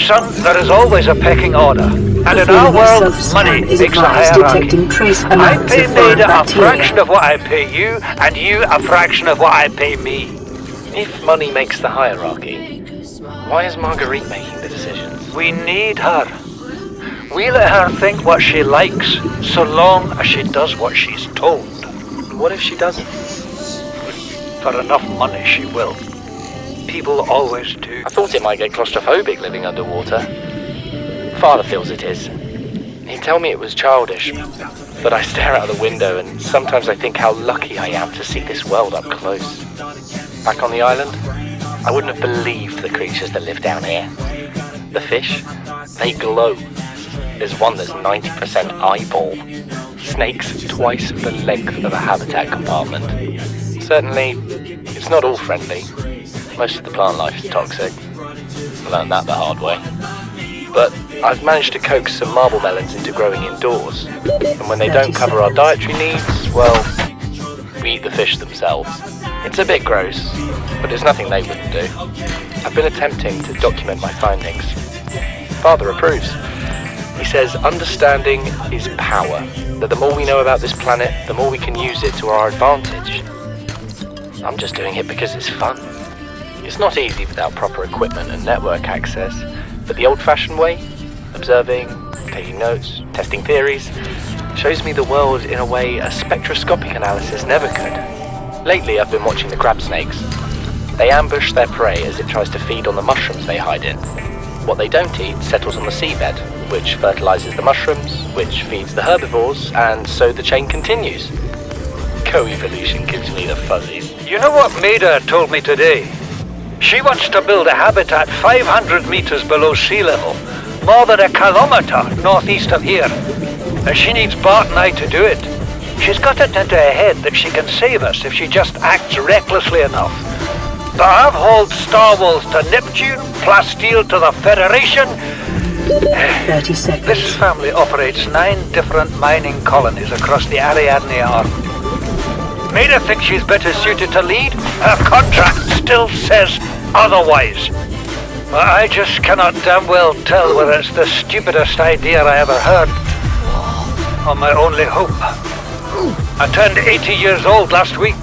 Son, there is always a pecking order. And in our world, money makes a hierarchy. I pay Maida a fraction of what I pay you, and you a fraction of what I pay me. If money makes the hierarchy, why is Marguerite making the decisions? We need her. We let her think what she likes, so long as she does what she's told. What if she doesn't? For enough money, she will. People always do. I thought it might get claustrophobic living underwater. Father feels it is. He'd tell me it was childish, but I stare out of the window and sometimes I think how lucky I am to see this world up close. Back on the island, I wouldn't have believed the creatures that live down here. The fish, they glow. There's one that's 90% eyeball. Snakes twice the length of a habitat compartment. Certainly, it's not all friendly. Most of the plant life is toxic. I learned that the hard way. But I've managed to coax some marble melons into growing indoors. And when they don't cover our dietary needs, well, we eat the fish themselves. It's a bit gross, but there's nothing they wouldn't do. I've been attempting to document my findings. Father approves. He says understanding is power, that the more we know about this planet, the more we can use it to our advantage. I'm just doing it because it's fun. It's not easy without proper equipment and network access, but the old-fashioned way, observing, taking notes, testing theories, shows me the world in a way a spectroscopic analysis never could. Lately I've been watching the crab snakes. They ambush their prey as it tries to feed on the mushrooms they hide in. What they don't eat settles on the seabed, which fertilizes the mushrooms, which feeds the herbivores, and so the chain continues. Co-evolution gives me the fuzzies. You know what Maida told me today? She wants to build a habitat 500 meters below sea level, more than 1 kilometer northeast of here. And she needs Bart and I to do it. She's got it into her head that she can save us if she just acts recklessly enough. But I've hauled Star Wars to Neptune, Plasteel to the Federation. 30 seconds. This family operates 9 different mining colonies across the Ariadne Arm. Maida thinks she's better suited to lead. Her contract still says otherwise. But I just cannot damn well tell whether it's the stupidest idea I ever heard, or my only hope. I turned 80 years old last week.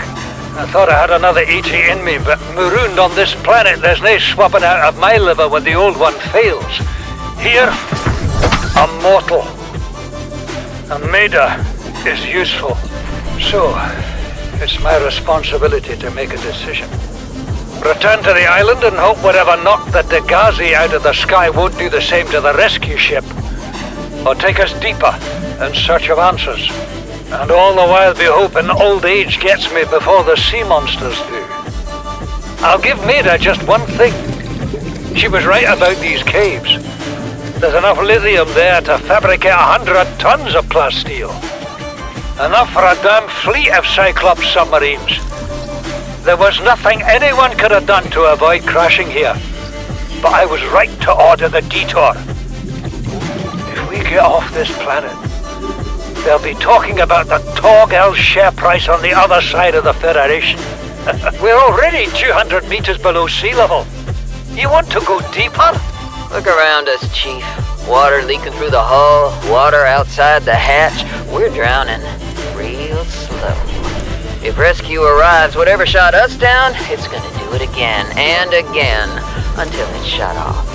I thought I had another 80 in me, but marooned on this planet, there's no swapping out of my liver when the old one fails. Here, I'm mortal. And Maida is useful. So, it's my responsibility to make a decision. Return to the island and hope whatever knocked the Degazi out of the sky won't do the same to the rescue ship. Or take us deeper in search of answers. And all the while be hoping old age gets me before the sea monsters do. I'll give Maida just one thing. She was right about these caves. There's enough lithium there to fabricate 100 tons of plasteel. Enough for a damn fleet of Cyclops submarines. There was nothing anyone could have done to avoid crashing here. But I was right to order the detour. If we get off this planet, they'll be talking about the Torgal share price on the other side of the Federation. We're already 200 meters below sea level. You want to go deeper? Look around us, Chief. Water leaking through the hull, water outside the hatch. We're drowning real slow. If rescue arrives, whatever shot us down, it's gonna do it again and again until it's shut off.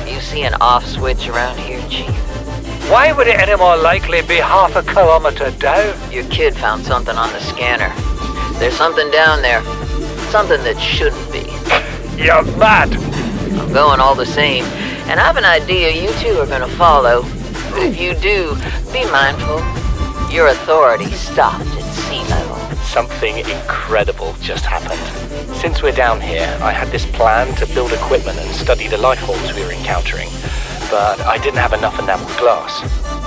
You see an off switch around here, Chief? Why would it any more likely be half a kilometer down? Your kid found something on the scanner. There's something down there. Something that shouldn't be. You're mad. I'm going all the same. And I have an idea you two are gonna follow. But if you do, be mindful. Your authority stopped at sea level. Something incredible just happened. Since we're down here, I had this plan to build equipment and study the life forms we were encountering. But I didn't have enough enameled glass.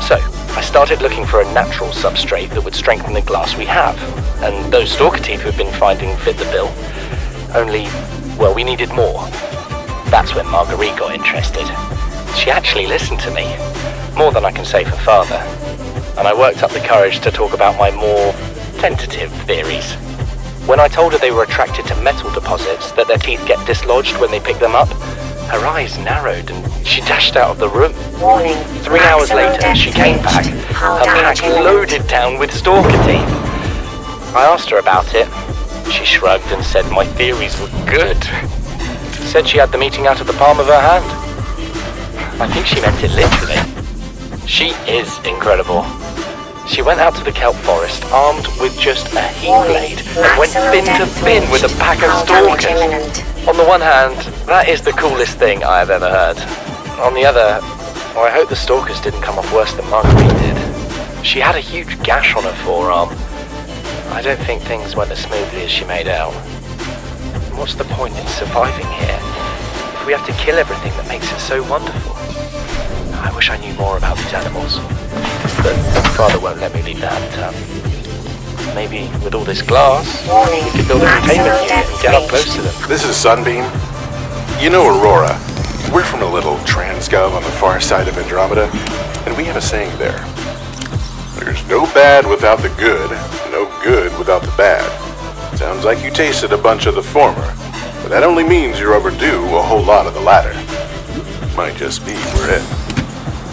So, I started looking for a natural substrate that would strengthen the glass we have. And those stalker teeth we've been finding fit the bill. Only, well, we needed more. That's when Marguerite got interested. She actually listened to me. More than I can say for Father. And I worked up the courage to talk about my more tentative theories. When I told her they were attracted to metal deposits, that their teeth get dislodged when they pick them up, Her eyes narrowed and she dashed out of the room. Warning. 3 hours later, she came back, her pack loaded down with stalker teeth. I asked her about it. She shrugged and said my theories were good. Said she had the meeting out of the palm of her hand. I think she meant it literally. She is incredible. She went out to the kelp forest armed with just a heat blade and went bin to bin with a pack of stalkers. On the one hand, that is the coolest thing I have ever heard. On the other, well, I hope the stalkers didn't come off worse than Marguerite did. She had a huge gash on her forearm. I don't think things went as smoothly as she made out. What's the point in surviving here if we have to kill everything that makes it so wonderful? I wish I knew more about these animals, but Father won't let me leave the habitat. Maybe with all this glass, we could build a containment unit and get up close to them. This is Sunbeam. You know Aurora. We're from a little transgov on the far side of Andromeda, and we have a saying there. There's no bad without the good, no good without the bad. Sounds like you tasted a bunch of the former, but that only means you're overdue a whole lot of the latter. Might just be we're in.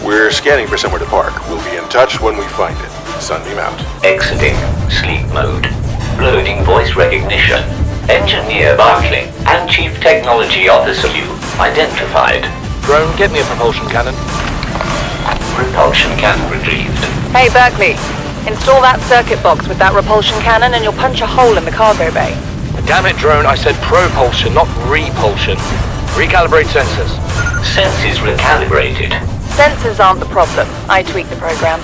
We're scanning for somewhere to park. We'll be in touch when we find it. Sunbeam out. Exiting sleep mode. Loading voice recognition. Engineer Barclay and Chief Technology Officer Liu identified. Drone, get me a propulsion cannon. Propulsion cannon retrieved. Hey, Berkeley. Install that circuit box with that repulsion cannon and you'll punch a hole in the cargo bay. Damn it, Drone, I said propulsion, not repulsion. Recalibrate sensors. Senses recalibrated. Sensors aren't the problem. I tweak the program.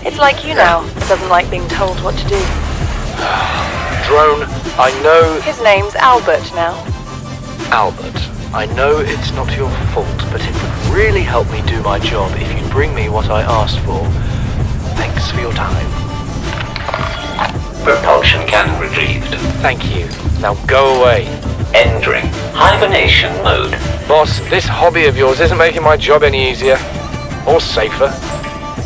It's like you now. It doesn't like being told what to do. Drone, I know... His name's Albert now. Albert, I know it's not your fault, but it would really help me do my job if you'd bring me what I asked for. Thanks for your time. Propulsion cannon retrieved. Thank you. Now go away. Entering hibernation mode. Boss, this hobby of yours isn't making my job any easier. Or safer.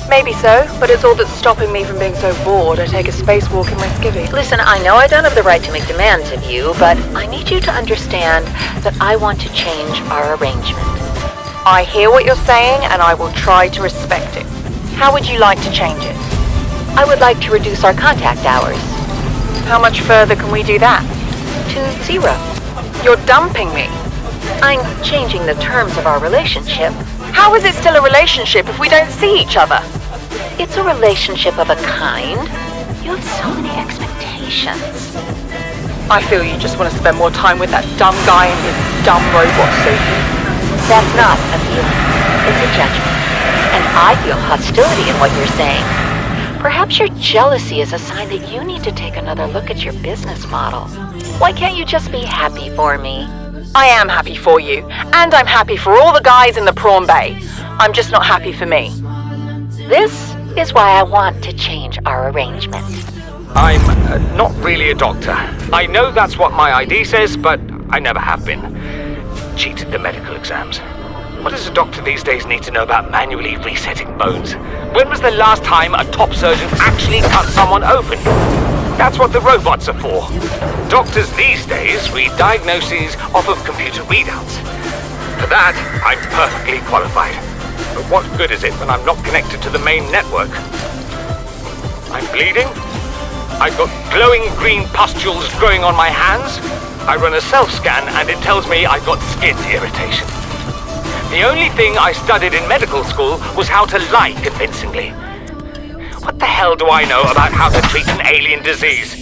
Maybe so, but it's all that's stopping me from being so bored I take a spacewalk in my skivvy. Listen, I know I don't have the right to make demands of you, but I need you to understand that I want to change our arrangement. I hear what you're saying and I will try to respect it. How would you like to change it? I would like to reduce our contact hours. How much further can we do that? To 0. You're dumping me. I'm changing the terms of our relationship. How is it still a relationship if we don't see each other? It's a relationship of a kind. You have so many expectations. I feel you just want to spend more time with that dumb guy in his dumb robot suit. That's not a feeling. It's a judgment. And I feel hostility in what you're saying. Perhaps your jealousy is a sign that you need to take another look at your business model. Why can't you just be happy for me? I am happy for you, and I'm happy for all the guys in the prawn bay. I'm just not happy for me. This is why I want to change our arrangement. I'm not really a doctor. I know that's what my ID says, but I never have been. Cheated the medical exams. What does a doctor these days need to know about manually resetting bones? When was the last time a top surgeon actually cut someone open? That's what the robots are for. Doctors these days read diagnoses off of computer readouts. For that, I'm perfectly qualified. But what good is it when I'm not connected to the main network? I'm bleeding. I've got glowing green pustules growing on my hands. I run a self-scan and it tells me I've got skin irritation. The only thing I studied in medical school was how to lie convincingly. What the hell do I know about how to treat an alien disease?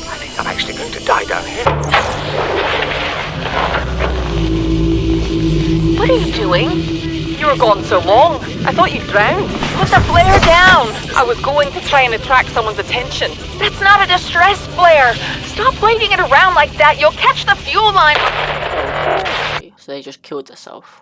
I think I'm actually going to die down here. What are you doing? You were gone so long. I thought you drowned. Put the flare down. I was going to try and attract someone's attention. That's not a distress flare. Stop waving it around like that. You'll catch the fuel line. So they just killed themselves.